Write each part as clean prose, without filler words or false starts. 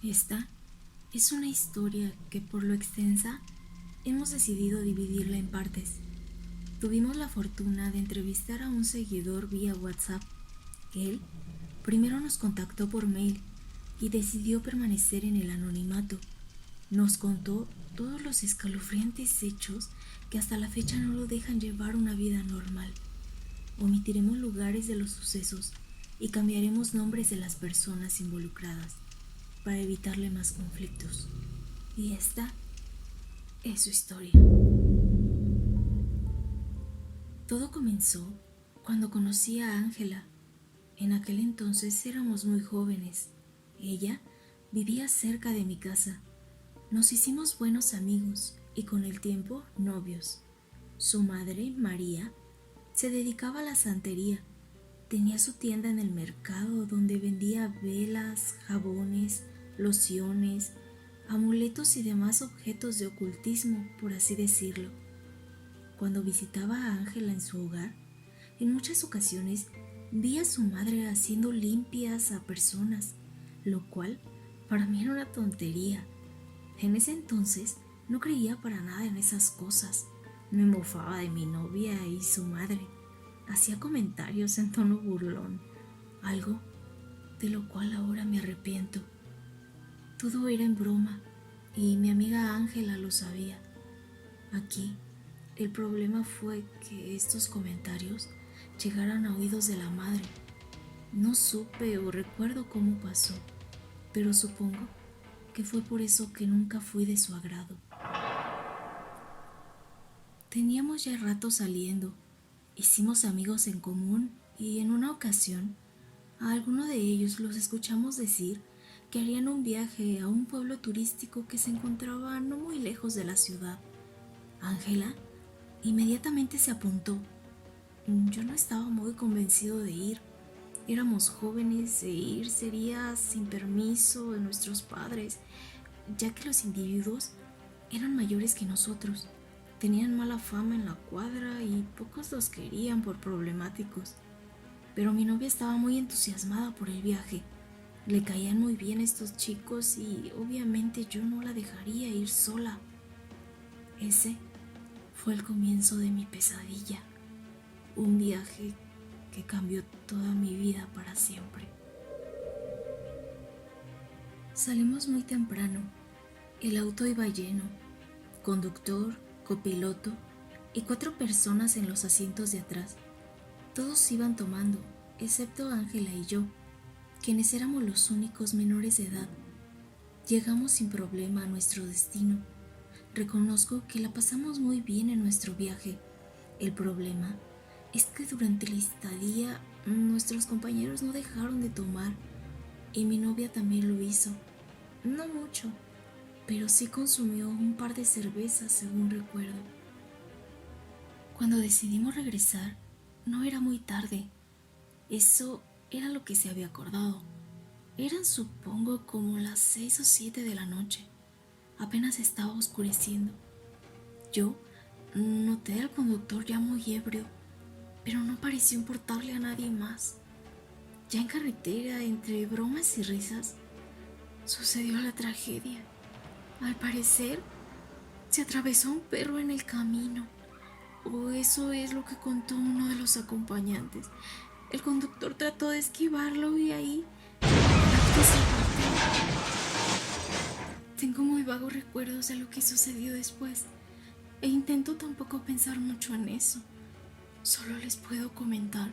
Esta es una historia que, por lo extensa, hemos decidido dividirla en partes. Tuvimos la fortuna de entrevistar a un seguidor vía WhatsApp. Él primero nos contactó por mail y decidió permanecer en el anonimato. Nos contó todos los escalofriantes hechos que hasta la fecha no lo dejan llevar una vida normal. Omitiremos lugares de los sucesos y cambiaremos nombres de las personas involucradas para evitarle más conflictos. Y esta es su historia. Todo comenzó cuando conocí a Ángela. En aquel entonces éramos muy jóvenes. Ella vivía cerca de mi casa. Nos hicimos buenos amigos y con el tiempo novios. Su madre, María, se dedicaba a la santería. Tenía su tienda en el mercado donde vendía velas, jabones, lociones, amuletos y demás objetos de ocultismo, por así decirlo. Cuando visitaba a Ángela en su hogar, en muchas ocasiones vi a su madre haciendo limpias a personas, lo cual para mí era una tontería. En ese entonces no creía para nada en esas cosas. Me mofaba de mi novia y su madre. Hacía comentarios en tono burlón, algo de lo cual ahora me arrepiento. Todo era en broma y mi amiga Ángela lo sabía. Aquí, el problema fue que estos comentarios llegaran a oídos de la madre. No supe o recuerdo cómo pasó, pero supongo que fue por eso que nunca fui de su agrado. Teníamos ya rato saliendo, hicimos amigos en común y en una ocasión a alguno de ellos los escuchamos decir que harían un viaje a un pueblo turístico que se encontraba no muy lejos de la ciudad. Ángela inmediatamente se apuntó. Yo no estaba muy convencido de ir. Éramos jóvenes e ir sería sin permiso de nuestros padres, ya que los individuos eran mayores que nosotros. Tenían mala fama en la cuadra y pocos los querían por problemáticos. Pero mi novia estaba muy entusiasmada por el viaje. Le caían muy bien estos chicos y obviamente yo no la dejaría ir sola. Ese fue el comienzo de mi pesadilla. Un viaje que cambió toda mi vida para siempre. Salimos muy temprano. El auto iba lleno. Conductor, copiloto y 4 personas en los asientos de atrás. Todos iban tomando, excepto Ángela y yo, quienes éramos los únicos menores de edad. Llegamos sin problema a nuestro destino. Reconozco que la pasamos muy bien en nuestro viaje. El problema es que durante la estadía nuestros compañeros no dejaron de tomar y mi novia también lo hizo. No mucho, pero sí consumió un par de cervezas, según recuerdo. Cuando decidimos regresar, no era muy tarde. Eso era lo que se había acordado. Eran, supongo, como las 6 o 7 de la noche. Apenas estaba oscureciendo. Yo noté al conductor ya muy ebrio, pero no pareció importarle a nadie más. Ya en carretera, entre bromas y risas, sucedió la tragedia. Al parecer, se atravesó un perro en el camino, o eso es lo que contó uno de los acompañantes. El conductor trató de esquivarlo y ahí tengo muy vagos recuerdos de lo que sucedió después e intento tampoco pensar mucho en eso. Solo les puedo comentar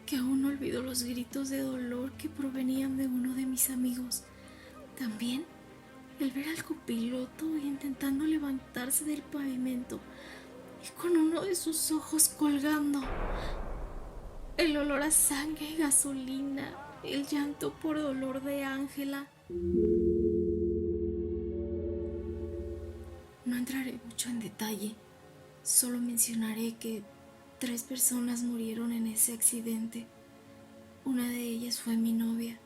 que aún no olvido los gritos de dolor que provenían de uno de mis amigos. También el ver al copiloto intentando levantarse del pavimento y con uno de sus ojos colgando. El olor a sangre y gasolina, el llanto por dolor de Ángela. No entraré mucho en detalle, solo mencionaré que 3 personas murieron en ese accidente. Una de ellas fue mi novia.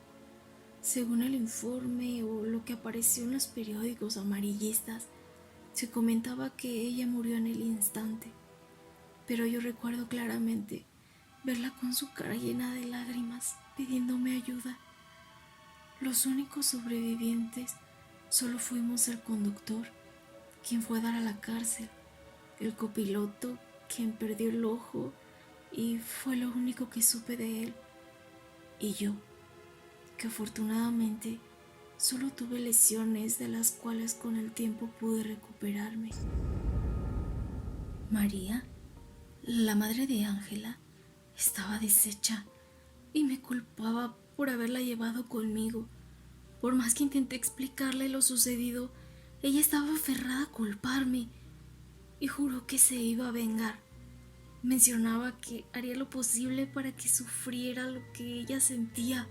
Según el informe o lo que apareció en los periódicos amarillistas, se comentaba que ella murió en el instante, pero yo recuerdo claramente verla con su cara llena de lágrimas, pidiéndome ayuda. Los únicos sobrevivientes solo fuimos el conductor, quien fue a dar a la cárcel, el copiloto, quien perdió el ojo y fue lo único que supe de él, y yo, que afortunadamente solo tuve lesiones de las cuales con el tiempo pude recuperarme. María, la madre de Ángela, estaba deshecha y me culpaba por haberla llevado conmigo. Por más que intenté explicarle lo sucedido, ella estaba aferrada a culparme y juró que se iba a vengar. Mencionaba que haría lo posible para que sufriera lo que ella sentía.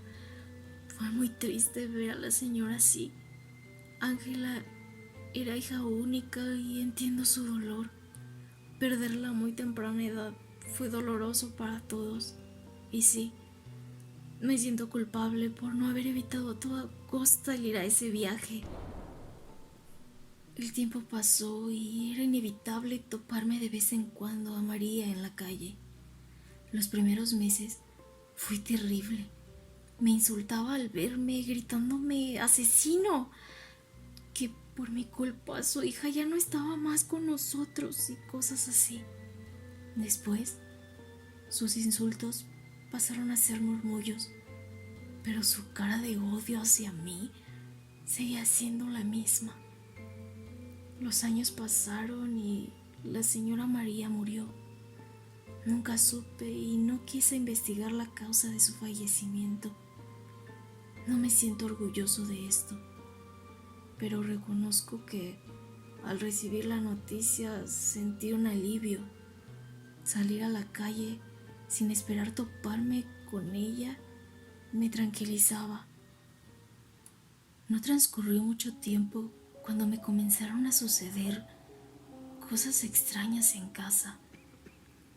Fue muy triste ver a la señora así. Ángela era hija única y entiendo su dolor. Perderla a muy temprana edad fue doloroso para todos. Y sí, me siento culpable por no haber evitado a toda costa ir a ese viaje. El tiempo pasó y era inevitable toparme de vez en cuando a María en la calle. Los primeros meses fue terrible. Me insultaba al verme, gritándome ¡asesino!, que por mi culpa su hija ya no estaba más con nosotros y cosas así. Después, sus insultos pasaron a ser murmullos, pero su cara de odio hacia mí seguía siendo la misma. Los años pasaron y la señora María murió. Nunca supe y no quise investigar la causa de su fallecimiento. No me siento orgulloso de esto, pero reconozco que al recibir la noticia sentí un alivio. Salir a la calle sin esperar toparme con ella me tranquilizaba. No transcurrió mucho tiempo cuando me comenzaron a suceder cosas extrañas en casa.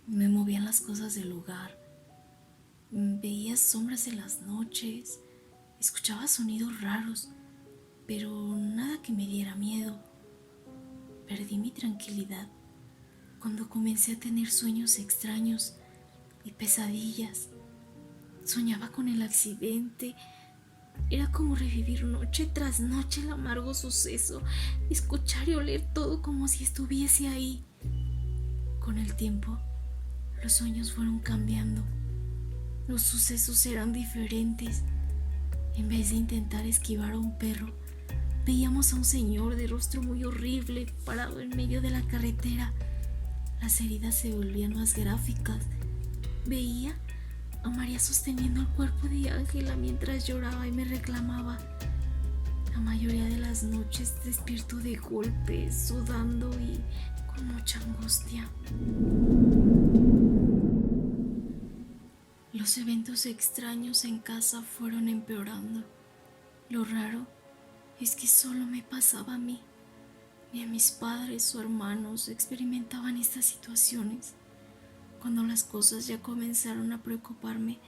Me movían las cosas del lugar, veía sombras en las noches, escuchaba sonidos raros, pero nada que me diera miedo. Perdí mi tranquilidad cuando comencé a tener sueños extraños y pesadillas. Soñaba con el accidente. Era como revivir noche tras noche el amargo suceso, escuchar y oler todo como si estuviese ahí. Con el tiempo, los sueños fueron cambiando. Los sucesos eran diferentes. En vez de intentar esquivar a un perro, veíamos a un señor de rostro muy horrible parado en medio de la carretera. Las heridas se volvían más gráficas. Veía a María sosteniendo el cuerpo de Ángela mientras lloraba y me reclamaba. La mayoría de las noches despierto de golpe, sudando y con mucha angustia. Los eventos extraños en casa fueron empeorando. Lo raro es que solo me pasaba a mí. Ni a mis padres o hermanos experimentaban estas situaciones. Cuando las cosas ya comenzaron a preocuparme,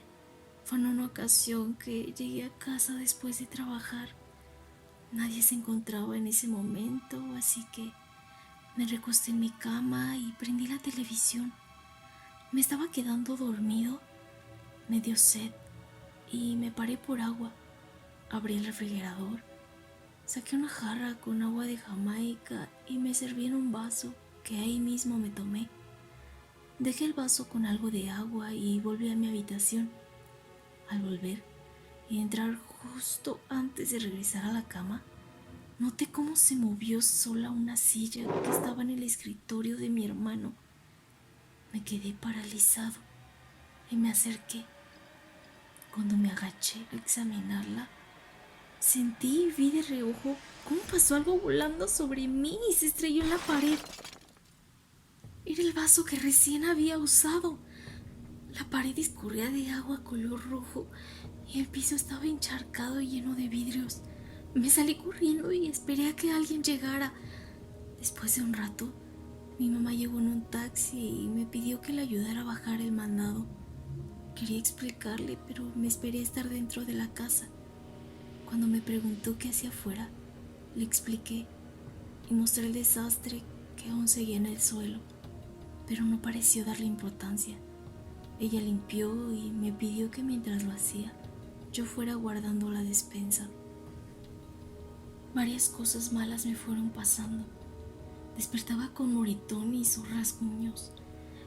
fue en una ocasión que llegué a casa después de trabajar. Nadie se encontraba en ese momento, así que me recosté en mi cama y prendí la televisión. Me estaba quedando dormido, me dio sed y me paré por agua. Abrí el refrigerador, saqué una jarra con agua de Jamaica y me serví en un vaso que ahí mismo me tomé. Dejé el vaso con algo de agua y volví a mi habitación. Al volver y entrar justo antes de regresar a la cama, noté cómo se movió sola una silla que estaba en el escritorio de mi hermano. Me quedé paralizado y me acerqué. Cuando me agaché a examinarla, sentí y vi de reojo cómo pasó algo volando sobre mí y se estrelló en la pared. Era el vaso que recién había usado. La pared escurría de agua color rojo y el piso estaba encharcado y lleno de vidrios. Me salí corriendo y esperé a que alguien llegara. Después de un rato, mi mamá llegó en un taxi y me pidió que le ayudara a bajar el mandado. Quería explicarle, pero me esperé a estar dentro de la casa. Cuando me preguntó qué hacía afuera, le expliqué y mostré el desastre que aún seguía en el suelo, pero no pareció darle importancia. Ella limpió y me pidió que mientras lo hacía, yo fuera guardando la despensa. Varias cosas malas me fueron pasando. Despertaba con moretones o rasguños.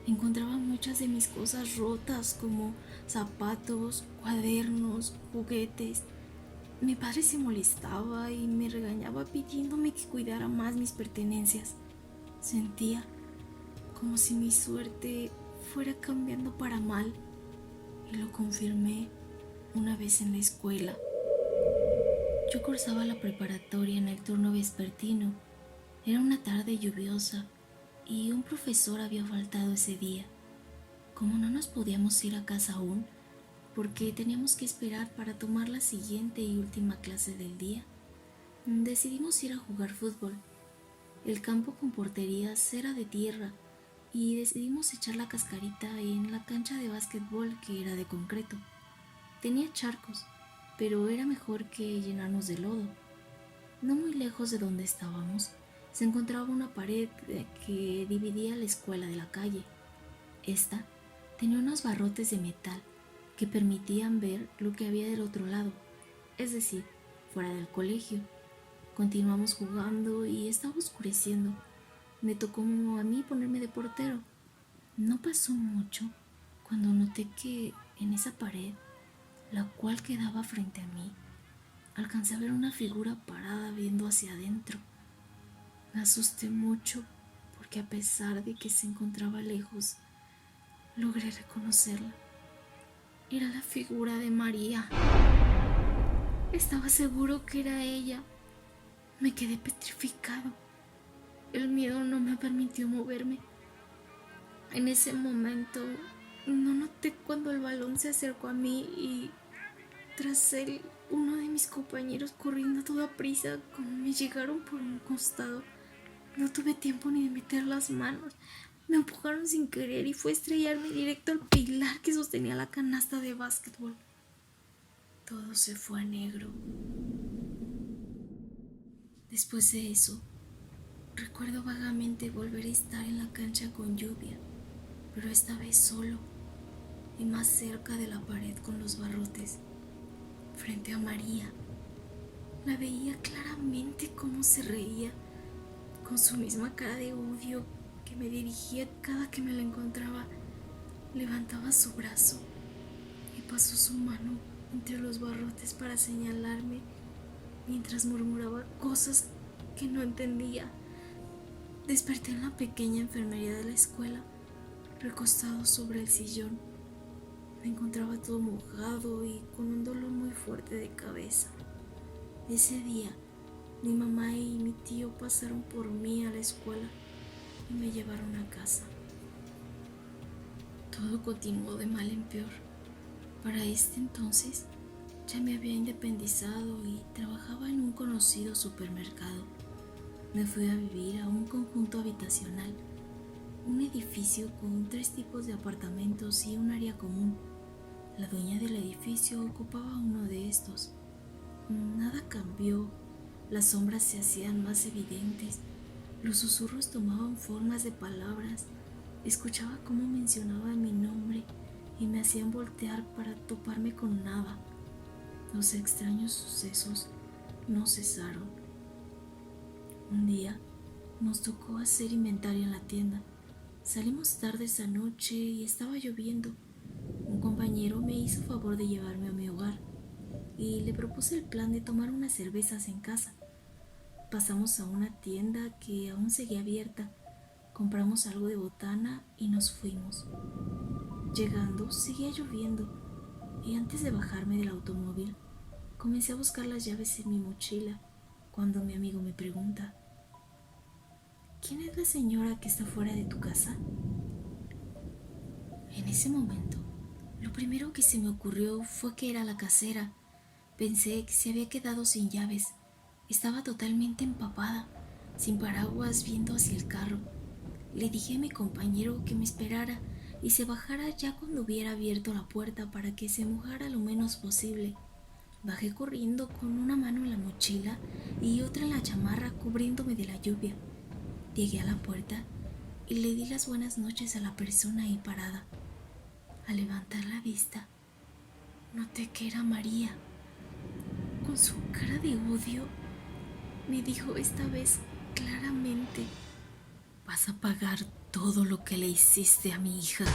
Encontraba muchas de mis cosas rotas, como zapatos, cuadernos, juguetes. Mi padre se molestaba y me regañaba pidiéndome que cuidara más mis pertenencias. Sentía como si mi suerte fuera cambiando para mal, y lo confirmé una vez en la escuela. Yo cursaba la preparatoria en el turno vespertino. Era una tarde lluviosa y un profesor había faltado ese día. Como no nos podíamos ir a casa aún, porque teníamos que esperar para tomar la siguiente y última clase del día, decidimos ir a jugar fútbol. El campo con porterías era de tierra y decidimos echar la cascarita en la cancha de básquetbol, que era de concreto. Tenía charcos, pero era mejor que llenarnos de lodo. No muy lejos de donde estábamos se encontraba una pared que dividía la escuela de la calle. Esta tenía unos barrotes de metal que permitían ver lo que había del otro lado, es decir, fuera del colegio. Continuamos jugando y estaba oscureciendo. Me tocó a mí ponerme de portero. No pasó mucho cuando noté que en esa pared, la cual quedaba frente a mí, alcancé a ver una figura parada viendo hacia adentro. Me asusté mucho porque, a pesar de que se encontraba lejos, logré reconocerla. Era la figura de María. Estaba seguro que era ella. Me quedé petrificado. El miedo no me permitió moverme. En ese momento no noté cuando el balón se acercó a mí y, tras él, uno de mis compañeros corriendo a toda prisa, como me llegaron por un costado. No tuve tiempo ni de meter las manos. Me empujaron sin querer y fue a estrellarme directo al pilar que sostenía la canasta de básquetbol. Todo se fue a negro. Después de eso, recuerdo vagamente volver a estar en la cancha con lluvia, pero esta vez solo y más cerca de la pared con los barrotes, frente a María. La veía claramente cómo se reía, con su misma cara de odio que me dirigía cada que me la encontraba. Levantaba su brazo y pasó su mano entre los barrotes para señalarme, mientras murmuraba cosas que no entendía. Desperté en la pequeña enfermería de la escuela, recostado sobre el sillón. Me encontraba todo mojado y con un dolor muy fuerte de cabeza. Ese día, mi mamá y mi tío pasaron por mí a la escuela y me llevaron a casa. Todo continuó de mal en peor. Para este entonces ya me había independizado y trabajaba en un conocido supermercado. Me fui a vivir a un conjunto habitacional, un edificio con 3 tipos de apartamentos y un área común. La dueña del edificio ocupaba uno de estos. Nada cambió. Las sombras se hacían más evidentes. Los susurros tomaban formas de palabras. Escuchaba cómo mencionaban mi nombre y me hacían voltear para toparme con nada. Los extraños sucesos no cesaron. Un día nos tocó hacer inventario en la tienda. Salimos tarde esa noche y estaba lloviendo. Un compañero me hizo favor de llevarme a mi hogar y le propuse el plan de tomar unas cervezas en casa. Pasamos a una tienda que aún seguía abierta, compramos algo de botana y nos fuimos. Llegando, seguía lloviendo y antes de bajarme del automóvil, comencé a buscar las llaves en mi mochila cuando mi amigo me pregunta: ¿quién es la señora que está fuera de tu casa? En ese momento, lo primero que se me ocurrió fue que era la casera. Pensé que se había quedado sin llaves. Estaba totalmente empapada, sin paraguas, viendo hacia el carro. Le dije a mi compañero que me esperara y se bajara ya cuando hubiera abierto la puerta para que se mojara lo menos posible. Bajé corriendo con una mano en la mochila y otra en la chamarra, cubriéndome de la lluvia. Llegué a la puerta y le di las buenas noches a la persona ahí parada. Al levantar la vista, noté que era María. Con su cara de odio, Me dijo esta vez claramente: vas a pagar todo lo que le hiciste a mi hija.